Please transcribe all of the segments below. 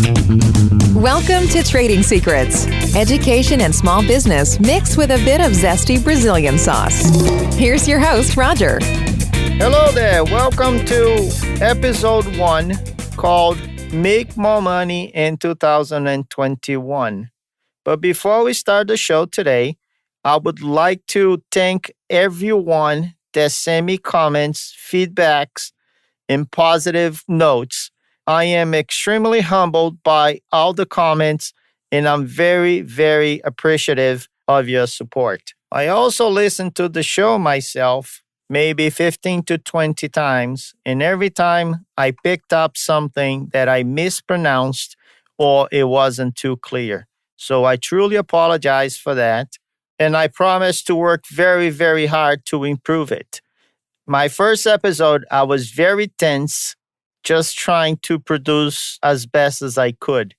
Welcome to Trading Secrets, education and small business mixed with a bit of zesty Brazilian sauce. Here's your host, Roger. Hello there. Welcome to episode 1 called Make More Money in 2021. But before we start the show today, I would like to thank everyone that sent me comments, feedbacks, and positive notes. I am extremely humbled by all the comments, and I'm very, very appreciative of your support. I also listened to the show myself maybe 15 to 20 times, and every time I picked up something that I mispronounced or it wasn't too clear. So I truly apologize for that, and I promise to work very, very hard to improve it. My first episode, I was very tense, just trying to produce as best as I could.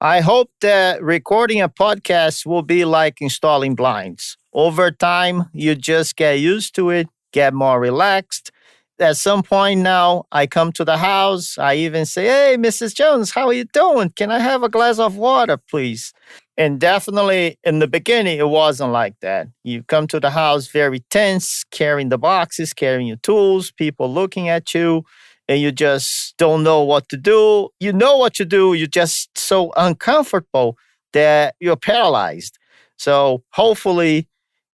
I hope that recording a podcast will be like installing blinds. Over time, you just get used to it, get more relaxed. At some point now, I come to the house. I even say, "Hey, Mrs. Jones, how are you doing? Can I have a glass of water, please?" And definitely in the beginning, it wasn't like that. You come to the house very tense, carrying the boxes, carrying your tools, people looking at you, and you just don't know what to do. You know what to do. You're just so uncomfortable that you're paralyzed. So hopefully,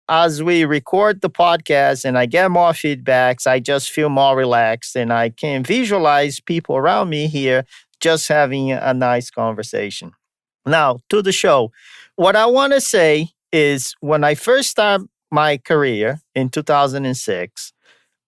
as we record the podcast and I get more feedbacks, I just feel more relaxed and I can visualize people around me here just having a nice conversation. Now, to the show. What I want to say is when I first started my career in 2006,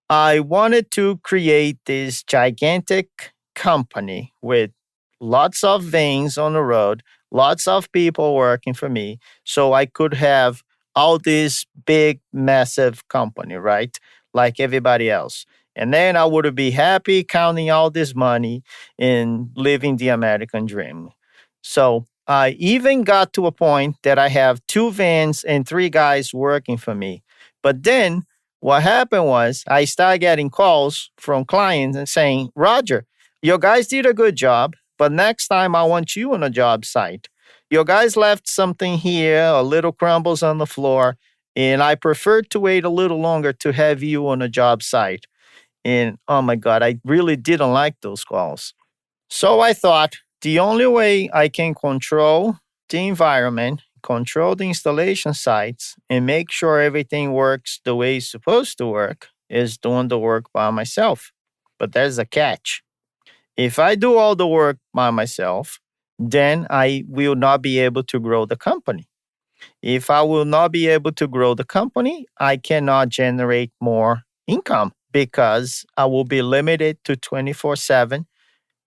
I wanted to create this gigantic company with lots of veins on the road, lots of people working for me, so I could have all this big, massive company, right? Like everybody else. And then I would be happy counting all this money and living the American dream. So I even got to a point that I have 2 vans and 3 guys working for me. But then what happened was I started getting calls from clients and saying, "Roger, your guys did a good job, but next time I want you on a job site. Your guys left something here, a little crumbles on the floor, and I prefer to wait a little longer to have you on a job site." And oh my God, I really didn't like those calls. So I thought the only way I can control the environment, control the installation sites, and make sure everything works the way it's supposed to work is doing the work by myself. But there's a catch. If I do all the work by myself, then I will not be able to grow the company. If I will not be able to grow the company, I cannot generate more income because I will be limited to 24/7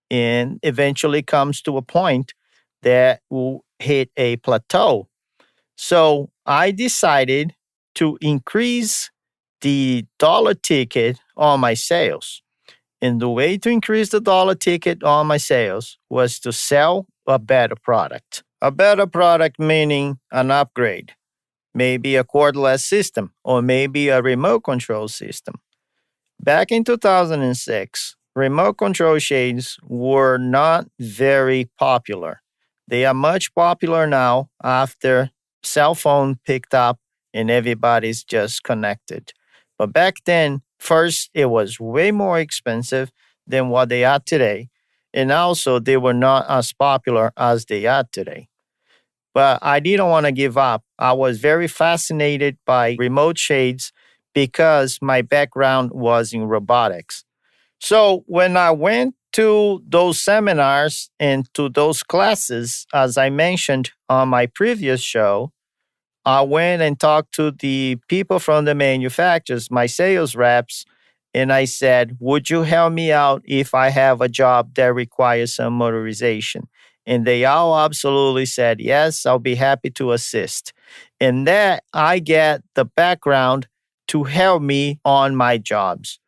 and eventually comes to a point that will hit a plateau. So I decided to increase the dollar ticket on my sales. And the way to increase the dollar ticket on my sales was to sell a better product. A better product meaning an upgrade, maybe a cordless system, or maybe a remote control system. Back in 2006, remote control shades were not very popular. They are much popular now after cell phone picked up and everybody's just connected. But back then, first, it was way more expensive than what they are today. And also, they were not as popular as they are today. But I didn't want to give up. I was very fascinated by remote shades because my background was in robotics. So when I went to those seminars and to those classes, as I mentioned on my previous show, I went and talked to the people from the manufacturers, my sales reps, and I said, "Would you help me out if I have a job that requires some motorization?" And they all absolutely said, "Yes, I'll be happy to assist." And that I get the background to help me on my jobs.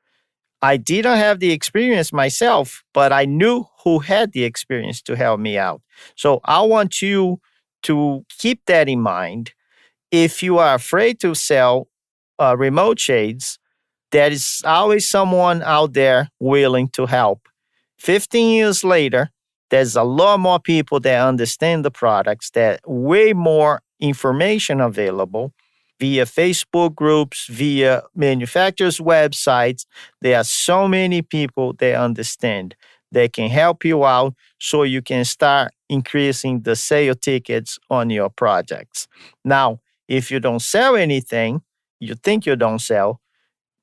I didn't have the experience myself, but I knew who had the experience to help me out. So I want you to keep that in mind. If you are afraid to sell remote shades, there is always someone out there willing to help. 15 years later, There's a lot more people that understand the products, that way more information available via Facebook groups, via manufacturers' websites. There are so many people that understand that can help you out so you can start increasing the sale tickets on your projects. Now, if you don't sell anything, you think you don't sell,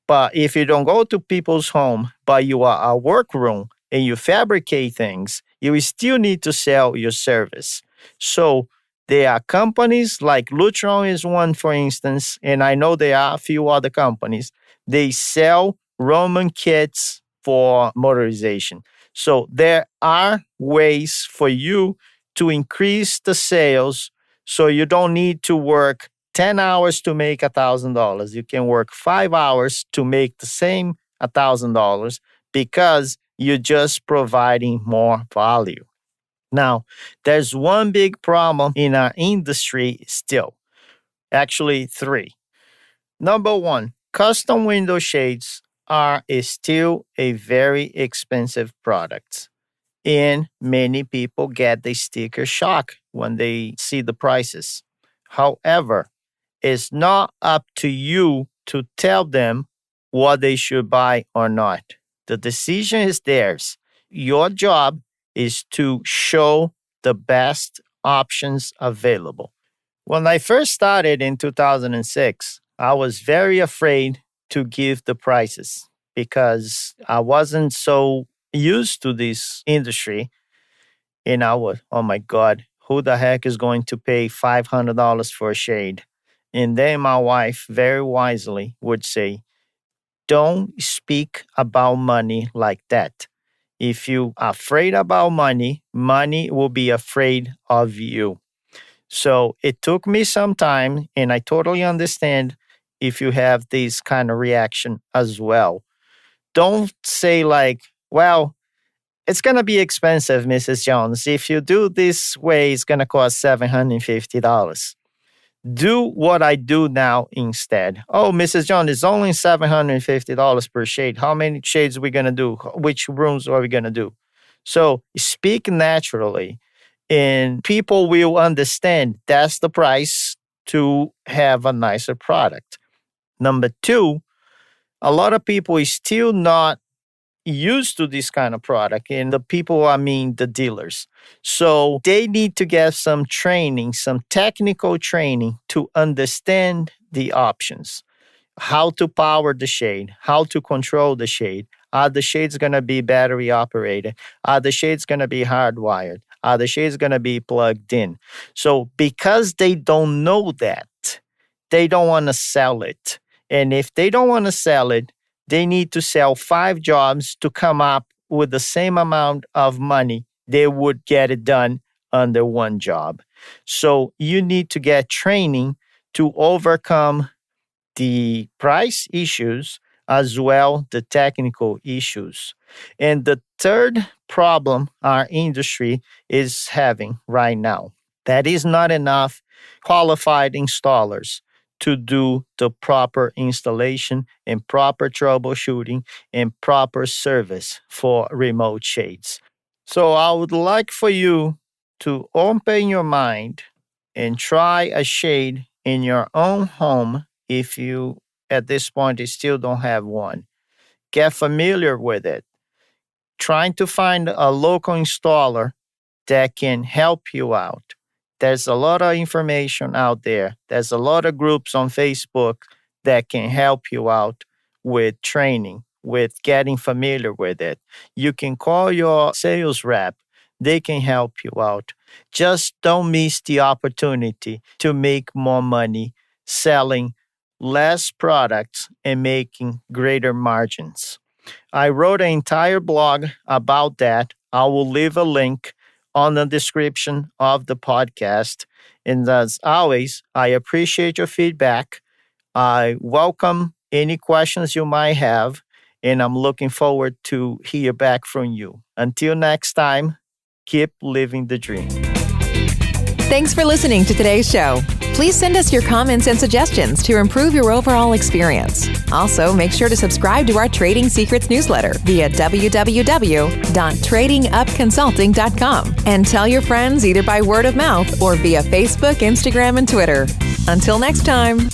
but if you don't go to people's home, but you are a workroom and you fabricate things, you still need to sell your service. So there are companies like Lutron is one, for instance, and I know there are a few other companies. They sell Roman kits for motorization. So there are ways for you to increase the sales so you don't need to work 10 hours to make $1,000. You can work 5 hours to make the same $1,000 because you're just providing more value. Now, there's one big problem in our industry still. Actually, three. Number one, custom window shades are still a very expensive product. And many people get the sticker shock when they see the prices. However, it's not up to you to tell them what they should buy or not. The decision is theirs. Your job is to show the best options available. When I first started in 2006, I was very afraid to give the prices because I wasn't so used to this industry. And I was, oh my God, who the heck is going to pay $500 for a shade? And then my wife very wisely would say, don't speak about money like that. If you are afraid about money, money will be afraid of you. So it took me some time, and I totally understand if you have this kind of reaction as well. Don't say like, well, it's going to be expensive, Mrs. Jones. If you do this way, it's going to cost $750. Do what I do now instead. Oh, Mrs. Jones, it's only $750 per shade. How many shades are we going to do? Which rooms are we going to do? So speak naturally, and people will understand that's the price to have a nicer product. Number two, a lot of people is still not used to this kind of product, and the people, I mean the dealers. So they need to get some training, some technical training to understand the options, how to power the shade, how to control the shade. Are the shades going to be battery operated? Are the shades going to be hardwired? Are the shades going to be plugged in? So because they don't know that, they don't want to sell it. And if they don't want to sell it, they need to sell 5 jobs to come up with the same amount of money they would get it done under one job. So you need to get training to overcome the price issues as well the technical issues. And the third problem our industry is having right now, that is not enough qualified installers to do the proper installation and proper troubleshooting and proper service for remote shades. So I would like for you to open your mind and try a shade in your own home if you, at this point, you still don't have one. Get familiar with it. Trying to find a local installer that can help you out. There's a lot of information out there. There's a lot of groups on Facebook that can help you out with training, with getting familiar with it. You can call your sales rep. They can help you out. Just don't miss the opportunity to make more money selling less products and making greater margins. I wrote an entire blog about that. I will leave a link on the description of the podcast. And as always, I appreciate your feedback. I welcome any questions you might have, and I'm looking forward to hear back from you. Until next time, keep living the dream. Thanks for listening to today's show. Please send us your comments and suggestions to improve your overall experience. Also, make sure to subscribe to our Trading Secrets newsletter via www.tradingupconsulting.com and tell your friends either by word of mouth or via Facebook, Instagram, and Twitter. Until next time.